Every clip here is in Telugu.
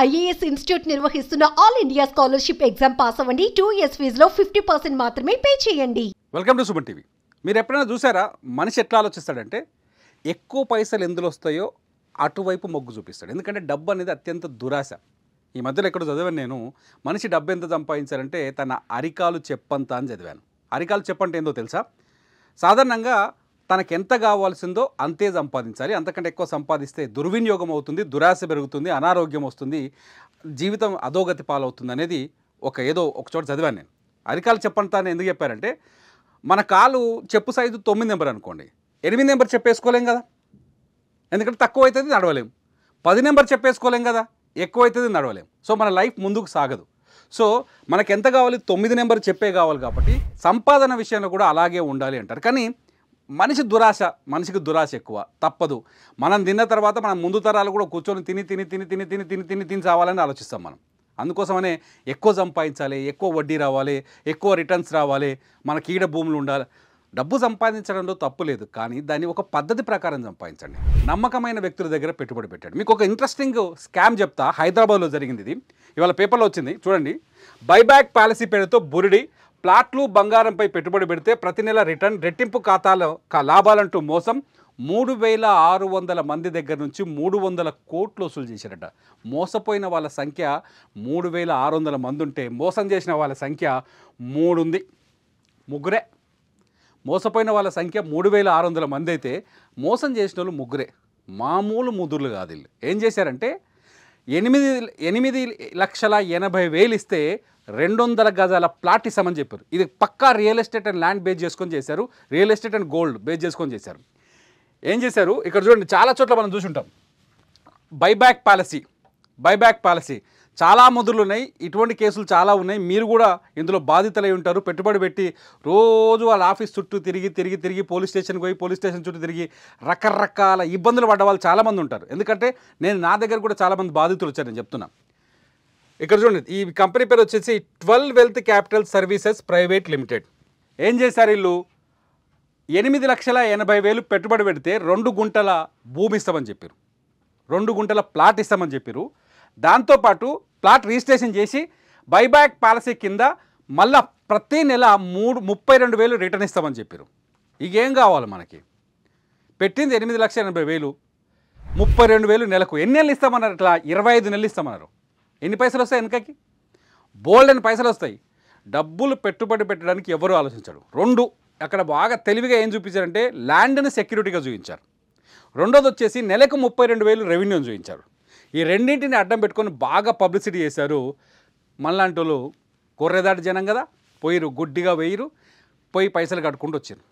ఐఏఎస్ ఇన్స్టిట్యూట్ నిర్వహిస్తున్న all India scholarship exam pass అవ్వండి. 2 years ఫీజులో 50% మాత్రమే పే చేయండి. Welcome to Suman TV. మీరు ఎప్పుడైనా చూసారా మనిషి ఎట్లా ఆలోచిస్తాడంటే ఎక్కువ పైసలు ఎందులో వస్తాయో అటువైపు మొగ్గు చూపిస్తాడు. ఎందుకంటే డబ్బు అనేది అత్యంత దురాశ. ఈ మధ్యలో ఎక్కడ చదివాను నేను, మనిషి డబ్బు ఎంత సంపాదించారంటే తన అరికాలు చెప్పంత అని చదివాను. అరికాలు చెప్పంటే ఏందో తెలుసా? సాధారణంగా తనకు ఎంత కావాల్సిందో అంతే సంపాదించాలి. అంతకంటే ఎక్కువ సంపాదిస్తే దుర్వినియోగం అవుతుంది, దురాశ పెరుగుతుంది, అనారోగ్యం వస్తుంది, జీవితం అధోగతి పాలవుతుంది అనేది ఏదో ఒక చోట చదివాను నేను. అరికాలు చెప్పంత అని ఎందుకు చెప్పారంటే, మన కాలు చెప్పు సైజు 9 నెంబర్ అనుకోండి, 8 నెంబర్ చెప్పేసుకోలేం కదా, ఎందుకంటే తక్కువ అవుతుంది నడవలేం. 10 నెంబర్ చెప్పేసుకోలేం కదా, ఎక్కువ అవుతుంది నడవలేం. సో మన లైఫ్ ముందుకు సాగదు. సో మనకు ఎంత కావాలి, 9 నెంబర్ చెప్పే కావాలి. కాబట్టి సంపాదన విషయంలో కూడా అలాగే ఉండాలి అంటారు. కానీ మనిషికి దురాశ ఎక్కువ, తప్పదు. మనం తిన్న తర్వాత మనం ముందు తరాలు కూడా కూర్చొని తిని చావాలని ఆలోచిస్తాం మనం. అందుకోసమనే ఎక్కువ సంపాదించాలి, ఎక్కువ వడ్డీ రావాలి, ఎక్కువ రిటర్న్స్ రావాలి, మనకి ఈడ భూములు ఉండాలి. డబ్బు సంపాదించడంలో తప్పు లేదు, కానీ దాన్ని ఒక పద్ధతి ప్రకారం సంపాదించండి. నమ్మకమైన వ్యక్తుల దగ్గర పెట్టుబడి పెట్టండి. మీకు ఒక ఇంట్రెస్టింగ్ స్కామ్ చెప్తా. హైదరాబాద్లో జరిగింది ఇది, ఇవాళ పేపర్లో వచ్చింది చూడండి. బైబ్యాక్ పాలసీ పేరుతో బురిడి ప్లాట్లు, బంగారంపై పెట్టుబడి పెడితే ప్రతి నెల రిటర్న్, రెట్టింపు ఖాతాలో లాభాలంటూ మోసం. 3600 మంది దగ్గర నుంచి 300 కోట్లు వసూలు చేశారట. మోసపోయిన వాళ్ళ సంఖ్య 3600 మంది ఉంటే మోసం చేసిన వాళ్ళ సంఖ్య 3 ఉంది. ముగ్గురే. మోసపోయిన వాళ్ళ సంఖ్య 3600 మంది అయితే మోసం చేసిన వాళ్ళు ముగ్గురే. మామూలు ముదుర్లు కాదు వీళ్ళు. ఏం చేశారంటే 8,80,80,000 ఇస్తే 200 గజాల ప్లాట్ ఇస్తామని చెప్పారు. ఇది పక్కా real estate and land base చేసుకొని చేశారు, real estate and gold base చేసుకొని చేశారు. ఏం చేశారు ఇక్కడ చూడండి, చాలా చోట్ల మనం చూసుంటాం బైబ్యాక్ పాలసీ. చాలా ముదుర్లు ఉన్నాయి, ఇటువంటి కేసులు చాలా ఉన్నాయి. మీరు కూడా ఇందులో బాధితులై ఉంటారు. పెట్టుబడి పెట్టి రోజు వాళ్ళ ఆఫీస్ చుట్టూ తిరిగి పోలీస్ స్టేషన్కి పోయి పోలీస్ స్టేషన్ చుట్టూ తిరిగి రకరకాల ఇబ్బందులు పడ్డ వాళ్ళు చాలామంది ఉంటారు. ఎందుకంటే నా దగ్గర కూడా చాలామంది బాధితులు వచ్చారు, నేను చెప్తున్నా. ఇక్కడ చూడండి, ఈ కంపెనీ పేరు వచ్చేసి 12 wealth capital services private limited. ఏం చేశారు వీళ్ళు? 8,80,000 పెట్టుబడి పెడితే 2 గుంటల భూమి ఇస్తామని చెప్పారు, 2 గుంటల ప్లాట్ ఇస్తామని చెప్పారు. దాంతోపాటు ప్లాట్ రిజిస్ట్రేషన్ చేసి బైబ్యాక్ పాలసీ కింద మళ్ళా ప్రతి నెల 32,000 రిటర్న్ ఇస్తామని చెప్పారు. ఇక ఏం కావాలి మనకి? పెట్టింది 8,80,000, 32,000 నెలకు. ఎన్ని నెలలు ఇస్తామన్నారు? ఇట్లా 25 నెలలు ఇస్తామన్నారు. ఎన్ని పైసలు వస్తాయి వెనకకి? బోల్డ్ అని పైసలు వస్తాయి. డబ్బులు పెట్టుబడి పెట్టడానికి ఎవరు ఆలోచించాడు. 2 అక్కడ బాగా తెలివిగా ఏం చూపించారంటే ల్యాండ్ని సెక్యూరిటీగా చూపించారు. రెండోది వచ్చేసి నెలకు 32,000 రెవెన్యూని చూపించారు. ఈ రెండింటిని అడ్డం పెట్టుకొని బాగా పబ్లిసిటీ చేశారు. మళ్ళాంటి వాళ్ళు కొర్రెదాటి జనం కదా, గుడ్డిగా పోయి పైసలు కట్టుకుంటూ వచ్చారు.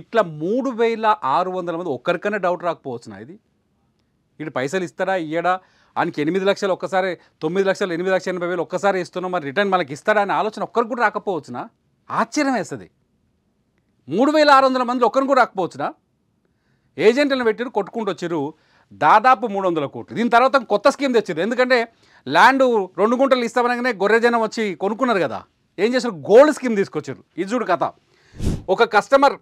ఇట్లా 3,600 మంది. ఒక్కరికన్నా డౌట్ రాకపోవచ్చునా ఇది? ఇటు పైసలు ఇస్తాడా ఇయ్యడా? ఆయనకి 8 లక్షలు ఒక్కసారి, 9 లక్షలు, 8,80,000 ఒక్కసారి ఇస్తున్నాం, మరి రిటర్న్ మనకి ఇస్తాడా అనే ఆలోచన ఒక్కరికి కూడా రాకపోవచ్చునా? ఆశ్చర్యం వేస్తుంది. 3,600 మంది ఒక్కరికి కూడా రాకపోవచ్చునా? ఏజెంట్లను పెట్టి కొట్టుకుంటూ వచ్చారు దాదాపు 300 కోట్లు. దీని తర్వాత కొత్త స్కీమ్ తెచ్చారు. ఎందుకంటే ల్యాండ్ 2 గుంటలు ఇస్తామనగానే గొర్రె జనం వచ్చి కొనుక్కున్నారు కదా. ఏం చేశారు? గోల్డ్ స్కీమ్ తీసుకొచ్చారు. ఇది చూడు కథ. ఒక కస్టమర్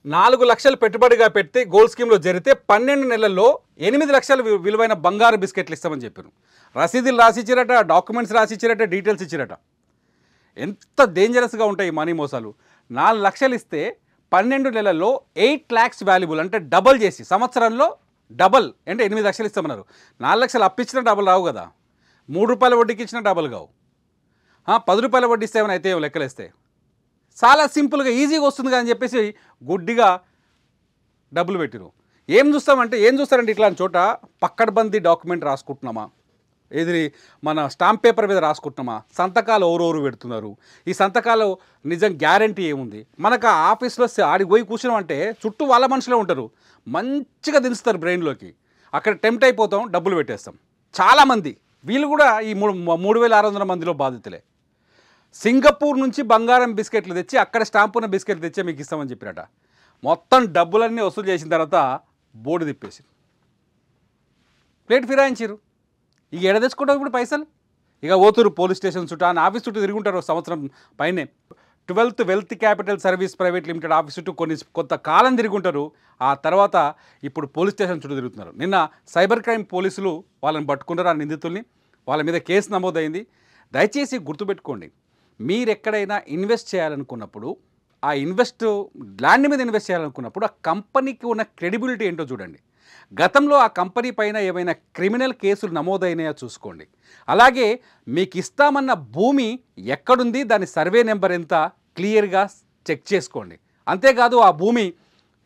4 లక్షలు పెట్టుబడిగా పెడితే గోల్డ్ స్కీమ్లో జరిగితే 12 నెలల్లో 8 లక్షలు విలువైన బంగారు బిస్కెట్లు ఇస్తామని చెప్పారు. రసీదులు రాసిచ్చారట, డాక్యుమెంట్స్ రాసిచ్చారట, డీటెయిల్స్ ఇచ్చారట. ఎంత డేంజరస్గా ఉంటాయి మనీ మోసాలు. 4 లక్షలు ఇస్తే 12 నెలల్లో 8 lakhs వాల్యుబుల్, అంటే డబల్ చేసి సంవత్సరంలో డబల్ అంటే 8 లక్షలు ఇస్తామన్నారు. 4 లక్షలు అప్పిచ్చినా డబల్ రావు కదా, 3 రూపాయల వడ్డీకి ఇచ్చినా డబల్ కావు. 10 రూపాయల వడ్డీ ఇస్తే ఏమైనా అయితే లెక్కలేస్తే చాలా సింపుల్గా ఈజీగా వస్తుంది కదా అని చెప్పేసి గుడ్డిగా డబ్బులు పెట్టిరు. ఏం చూస్తారంటే ఇట్లాంటి చోట పక్కడబందీ డాక్యుమెంట్ రాసుకుంటున్నామా, ఏది మన స్టాంప్ పేపర్ మీద రాసుకుంటున్నామా, సంతకాలు ఎవరెవరు పెడుతున్నారు, ఈ సంతకాలు నిజం గ్యారంటీ ఏముంది? మనకు ఆ ఆఫీస్లో ఆడికి పోయి కూర్చున్నామంటే చుట్టూ వాళ్ళ మనుషులే ఉంటారు, మంచిగా దించుతారు బ్రెయిన్లోకి. అక్కడ టెంప్ట్ అయిపోతాం, డబ్బులు పెట్టేస్తాం. చాలామంది వీళ్ళు కూడా ఈ 3,600 మందిలో బాధితులే. సింగపూర్ నుంచి బంగారం బిస్కెట్లు తెచ్చి అక్కడ స్టాంప్ ఉన్న బిస్కెట్లు తెచ్చే మీకు ఇస్తామని చెప్పినట. మొత్తం డబ్బులన్నీ వసూలు చేసిన తర్వాత బోర్డు తిప్పేసి ప్లేట్ ఫిరాయించారు. ఇక ఎడ తెచ్చుకుంటారు ఇప్పుడు పైసలు? ఇక ఓతూరు పోలీస్ స్టేషన్ చుట్టూ, ఆఫీస్ చుట్టూ తిరుగుంటారు సంవత్సరం పైనే. 12th wealth capital service private limited office చుట్టూ కొంత కాలం తిరుగుంటారు. ఆ తర్వాత ఇప్పుడు పోలీస్ స్టేషన్ చుట్టూ తిరుగుతున్నారు. నిన్న సైబర్ క్రైమ్ పోలీసులు వాళ్ళని పట్టుకున్నారు, ఆ నిందితుల్ని. వాళ్ళ మీద కేసు నమోదైంది. దయచేసి గుర్తుపెట్టుకోండి, మీరు ఎక్కడైనా ఇన్వెస్ట్ చేయాలనుకున్నప్పుడు, ఆ ల్యాండ్ మీద ఇన్వెస్ట్ చేయాలనుకున్నప్పుడు ఆ కంపెనీకి ఉన్న క్రెడిబిలిటీ ఏంటో చూడండి. గతంలో ఆ కంపెనీ పైన ఏమైనా క్రిమినల్ కేసులు నమోదైనాయో చూసుకోండి. అలాగే మీకు ఇస్తామన్న భూమి ఎక్కడుంది, దాని సర్వే నెంబర్ ఎంత, క్లియర్గా చెక్ చేసుకోండి. అంతేకాదు ఆ భూమి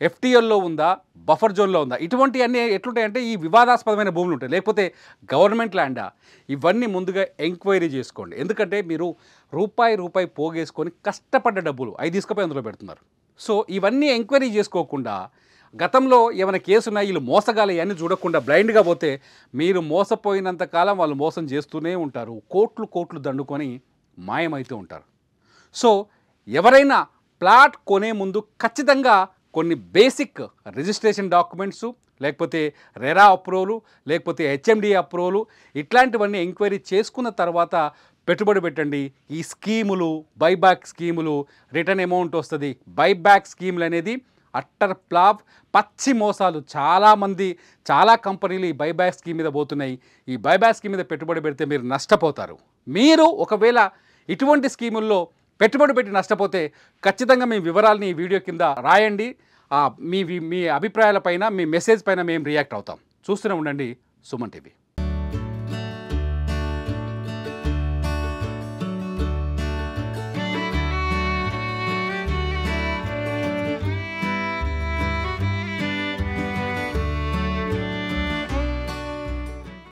ఎఫ్టీఎల్లో ఉందా, బఫర్ జోన్లో ఉందా, ఇటువంటివన్నీ ఎట్లుంటాయంటే ఈ వివాదాస్పదమైన భూములు ఉంటాయి, లేకపోతే గవర్నమెంట్ ల్యాండా, ఇవన్నీ ముందుగా ఎంక్వైరీ చేసుకోండి. ఎందుకంటే మీరు రూపాయి పోగేసుకొని కష్టపడ్డ డబ్బులు అవి తీసుకుపోయి అందులో పెడుతున్నారు. సో ఇవన్నీ ఎంక్వైరీ చేసుకోకుండా, గతంలో ఏమైనా కేసున్నా వీళ్ళు మోసగాలు ఇవన్నీ చూడకుండా బ్లైండ్గా పోతే మీరు మోసపోయినంత కాలం వాళ్ళు మోసం చేస్తూనే ఉంటారు. కోట్లు దండుకొని మాయమవుతూ ఉంటారు. సో ఎవరైనా ప్లాట్ కొనే ముందు ఖచ్చితంగా కొన్ని బేసిక్ రిజిస్ట్రేషన్ డాక్యుమెంట్స్, లేకపోతే రెరా అప్రూవల్, లేకపోతే హెచ్ఎండి అప్రూవల్, ఇట్లాంటివన్నీ ఎంక్వైరీ చేసుకున్న తర్వాత పెట్టుబడి పెట్టండి. ఈ స్కీములు, బైబ్యాక్ స్కీములు, రిటర్న్ అమౌంట్ వస్తుంది, బైబ్యాక్ స్కీములు అనేది అట్టర్ ఫ్లాప్, పచ్చి మోసాలు. చాలా కంపెనీలు ఈ బైబ్యాక్ స్కీమ్ మీద పోతున్నాయి. ఈ బైబ్యాక్ స్కీమ్ మీద పెట్టుబడి పెడితే మీరు నష్టపోతారు. మీరు ఒకవేళ ఇటువంటి స్కీముల్లో పెట్టుబడి పెట్టి నష్టపోతే ఖచ్చితంగా మీ వివరాలని ఈ వీడియో కింద రాయండి. మీ అభిప్రాయాలపైన, మీ మెసేజ్ పైన మేము రియాక్ట్ అవుతాం. చూస్తూనే ఉండండి సుమన్ టీవీ.